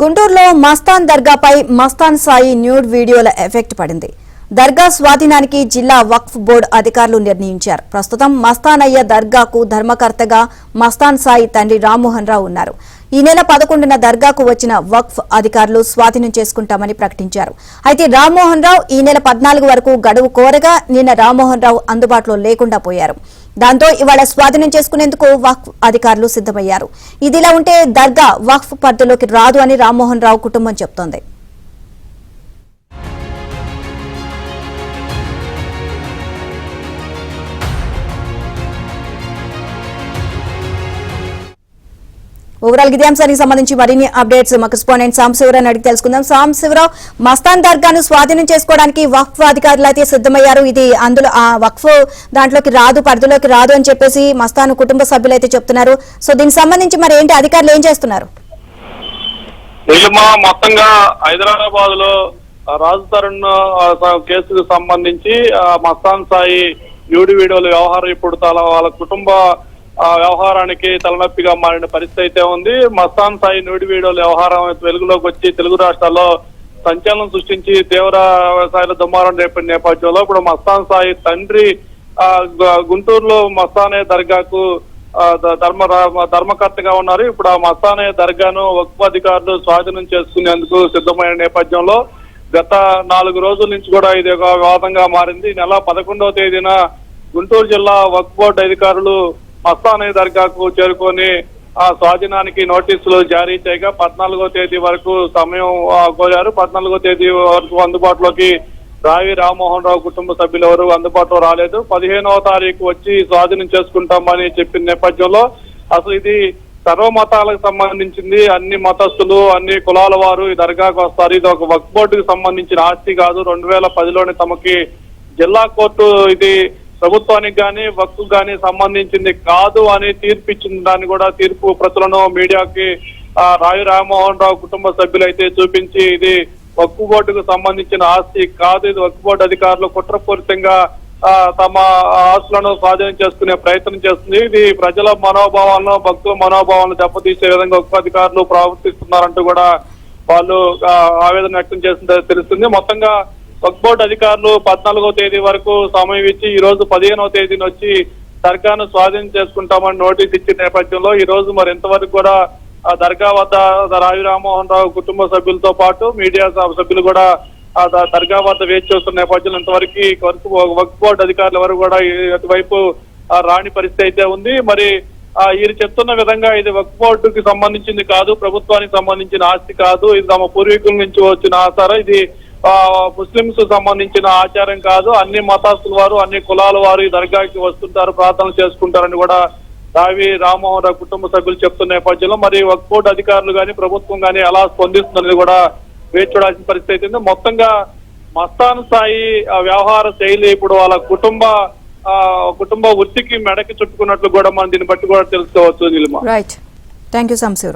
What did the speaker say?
గుంటూరులో మస్తాన్ దర్గాపై మస్తాన్ సాయి న్యూడ్ వీడియోల ఎఫెక్ట్ పడింది. దర్గా స్వాధీనానికి జిల్లా వక్ఫ్ బోర్డు అధికారులు నిర్ణయించారు. ప్రస్తుతం మస్తానయ్య దర్గాకు ధర్మకర్తగా మస్తాన్ సాయి తండ్రి రామ్మోహన్ రావు ఉన్నారు. ఈ నెల 11న దర్గాకు వచ్చిన వక్ఫ్ అధికారులు స్వాధీనం చేసుకుంటామని ప్రకటించారు. అయితే రామ్మోహన్ రావు ఈ నెల 14 వరకు గడువు కోరగా నిన్న రామ్మోహన్ రావు అందుబాటులో లేకుండా పోయారు. దాంతో ఇవాళ స్వాధీనం చేసుకునేందుకు వక్ఫ్ అధికారులు సిద్దమయ్యారు. ఇదిలా ఉంటే దర్గా వక్ఫ్ పరిధిలోకి రాదు అని రామ్మోహన్ రావు కుటుంబం చెబుతోంది. ఓవరాల్ ఇదే అంశానికి సంబంధించి మరిన్ని అప్డేట్స్ మా కరెస్పాండెంట్ సాంబశివరావు అడిగి తెలుసుకుందాం. సాంబశివరావు, మస్తాన్ దర్గాను స్వాధీనం చేసుకోవడానికి వక్ఫ్ అధికారులు అయితే సిద్దమయ్యారు. ఇది అందులో వక్ఫ్ దాంట్లోకి రాదు, పరిధిలోకి రాదు అని చెప్పేసి మస్తాన్ కుటుంబ సభ్యులు అయితే చెప్తున్నారు. సో దీనికి సంబంధించి మరి ఏంటి, అధికారులు ఏం చేస్తున్నారు? మొత్తంగా హైదరాబాద్ లో రాజు తరుణ్ కేసుకు సంబంధించి మస్తాన్ సాయి న్యూడ్ వీడియోల వ్యవహారం ఇప్పుడు వాళ్ళ కుటుంబ వ్యవహారానికి తలనొప్పిగా మారిన పరిస్థితి అయితే ఉంది. మస్తాన్ సాయి న్యూడ్ వీడియోల వ్యవహారం వెలుగులోకి వచ్చి తెలుగు రాష్ట్రాల్లో సంచలనం సృష్టించి తీవ్ర వ్యవసాయాల దుమారం రేపటి నేపథ్యంలో ఇప్పుడు మస్తాన్ సాయి తండ్రి గుంటూరులో మస్తానే దర్గాకు ధర్మకర్తగా ఉన్నారు. ఇప్పుడు ఆ మస్తానే దర్గాను వక్ఫ్ అధికారులు స్వాధీనం చేసుకునేందుకు సిద్ధమైన నేపథ్యంలో గత 4 రోజుల నుంచి కూడా ఇది ఒక వివాదంగా మారింది. ఈ నెల 11వ తేదీన గుంటూరు జిల్లా వక్ఫ్ బోర్డు అధికారులు మస్తానే దర్గాకు చేరుకొని ఆ స్వాధీనానికి నోటీసులు జారీ చేయగా 14వ తేదీ వరకు సమయం కోరారు. 14వ తేదీ వరకు అందుబాటులోకి రావి రామ్మోహన్ రావు కుటుంబ సభ్యులు ఎవరు అందుబాటులో రాలేదు. 15వ తారీఖు వచ్చి స్వాధీనం చేసుకుంటామని చెప్పిన నేపథ్యంలో అసలు ఇది సర్వమతాలకు సంబంధించింది. అన్ని మతస్థులు, అన్ని కులాల వారు ఈ దర్గాకు వస్తారు. ఇది ఒక వక్ఫ్ బోర్డుకి సంబంధించిన ఆస్తి కాదు. 2010లోనే తమకి జిల్లా కోర్టు ఇది ప్రభుత్వానికి గాని వక్ఫ్ గాని సంబంధించింది కాదు అని తీర్పు ఇచ్చిన దాన్ని కూడా తీర్పు ప్రతులను మీడియాకి రావి రామ్మోహన్ రావు కుటుంబ సభ్యులు అయితే చూపించి ఇది వక్ఫ్ బోర్డుకు సంబంధించిన ఆస్తి కాదు, ఇది వక్ఫ్ బోర్డు అధికారులు కుట్రపూరితంగా తమ ఆస్తులను స్వాధీనం చేసుకునే ప్రయత్నం చేస్తుంది. ఇది ప్రజల మనోభావాలను, భక్తుల మనోభావాలను దెబ్బతీసే విధంగా వక్ఫ్ అధికారులు ప్రవర్తిస్తున్నారంటూ కూడా వాళ్ళు ఆవేదన వ్యక్తం చేసింది తెలుస్తుంది. మొత్తంగా వక్ఫ్ బోర్డు అధికారులు 14వ తేదీ వరకు సమయం ఇచ్చి ఈ రోజు 15వ తేదీని వచ్చి దర్గాను స్వాధీనం చేసుకుంటామని నోటీస్ ఇచ్చిన నేపథ్యంలో ఈ రోజు మరి ఇంతవరకు కూడా దర్గా వద్ద రావి రామ్మోహన్ రావు కుటుంబ సభ్యులతో పాటు మీడియా సభ్యులు కూడా దర్గా వద్ద వేచి చూస్తున్న నేపథ్యంలో ఇంతవరకు వక్ఫ్ బోర్డు అధికారులు ఎవరు కూడా అటువైపు రాని పరిస్థితి అయితే ఉంది. మరి వీరు చెప్తున్న విధంగా ఇది వక్ఫ్ బోర్డుకి సంబంధించింది కాదు, ప్రభుత్వానికి సంబంధించిన ఆస్తి కాదు, ఇది తమ పూర్వీకుల నుంచి వచ్చిన ఆచారం, ఇది ముస్లింస్ సంబంధించిన ఆచారం కాదు, అన్ని మతాస్తుల వారు, అన్ని కులాల వారు ఈ దర్గాకి వస్తుంటారు, ప్రార్థనలు చేసుకుంటారని కూడా రావి రామ్మోహన్ రావు కుటుంబ సభ్యులు చెప్తున్న నేపథ్యంలో మరి వక్ఫ్ బోర్డు అధికారులు కానీ ప్రభుత్వం కానీ ఎలా స్పందిస్తుందని కూడా వేచి చూడాల్సిన పరిస్థితి అయితే మొత్తంగా మస్తాన్ సాయి వ్యవహార శైలి ఇప్పుడు వాళ్ళ కుటుంబ వృత్తికి మెడకి చుట్టుకున్నట్లు కూడా మనం దీన్ని బట్టి కూడా తెలుసుకోవచ్చు. Right, thank you Sambasivarao.